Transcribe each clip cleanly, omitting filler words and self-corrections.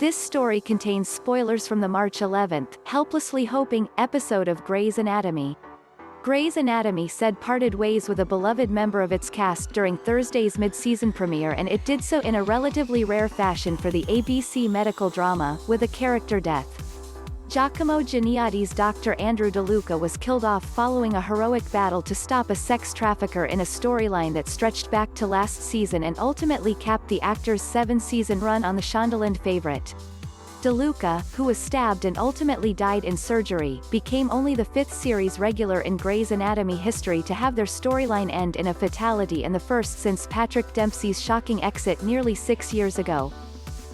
This story contains spoilers from the March 11th, Helplessly Hoping episode of Grey's Anatomy. Grey's Anatomy said parted ways with a beloved member of its cast during Thursday's mid-season premiere, and it did so in a relatively rare fashion for the ABC medical drama, with a character death. Giacomo Gianniotti's Dr. Andrew DeLuca was killed off following a heroic battle to stop a sex trafficker in a storyline that stretched back to last season and ultimately capped the actor's 7-season run on the Shondaland favorite. DeLuca, who was stabbed and ultimately died in surgery, became only the 5th series regular in Grey's Anatomy history to have their storyline end in a fatality, and the first since Patrick Dempsey's shocking exit nearly 6 years ago.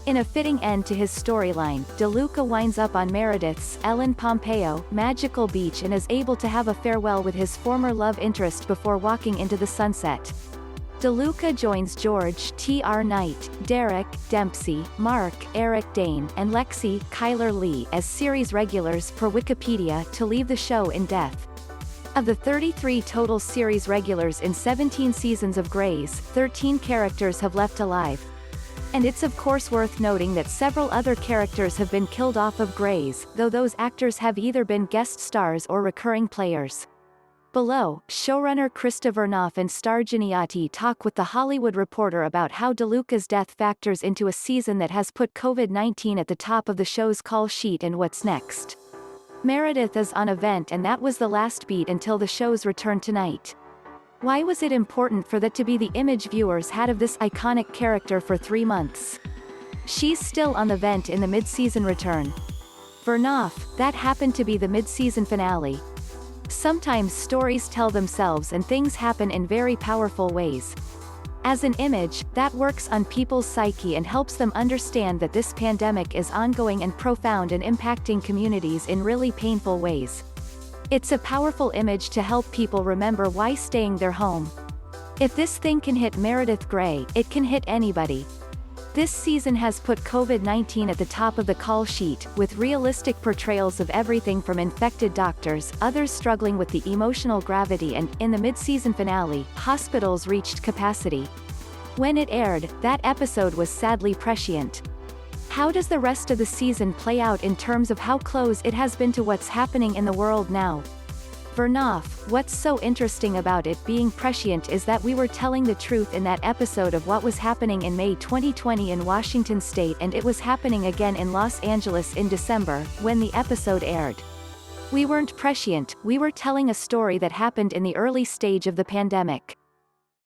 In a fitting end to his storyline, DeLuca winds up on Meredith's Pompeo magical beach and is able to have a farewell with his former love interest before walking into the sunset. DeLuca joins George T.R. Knight, Derek Dempsey, Mark Eric Dane, and Lexie Chyler Leigh as series regulars per Wikipedia to leave the show in death. Of the 33 total series regulars in 17 seasons of Grey's, 13 characters have left alive. And it's of course worth noting that several other characters have been killed off of Grey's, though those actors have either been guest stars or recurring players. Below, showrunner Krista Vernoff and star Gianniotti talk with The Hollywood Reporter about how DeLuca's death factors into a season that has put COVID-19 at the top of the show's call sheet and what's next. Meredith is on a vent, and that was the last beat until the show's return tonight. Why was it important for that to be the image viewers had of this iconic character for 3 months? She's still on the vent in the mid-season return. Vernoff, that happened to be the mid-season finale. Sometimes stories tell themselves and things happen in very powerful ways. As an image, that works on people's psyche and helps them understand that this pandemic is ongoing and profound and impacting communities in really painful ways. It's a powerful image to help people remember why staying their home. If this thing can hit Meredith Grey, it can hit anybody. This season has put COVID-19 at the top of the call sheet, with realistic portrayals of everything from infected doctors, others struggling with the emotional gravity, and, in the mid-season finale, hospitals reached capacity. When it aired, that episode was sadly prescient. How does the rest of the season play out in terms of how close it has been to what's happening in the world now? Vernoff, what's so interesting about it being prescient is that we were telling the truth in that episode of what was happening in May 2020 in Washington state, and it was happening again in Los Angeles in December, when the episode aired. We weren't prescient, we were telling a story that happened in the early stage of the pandemic.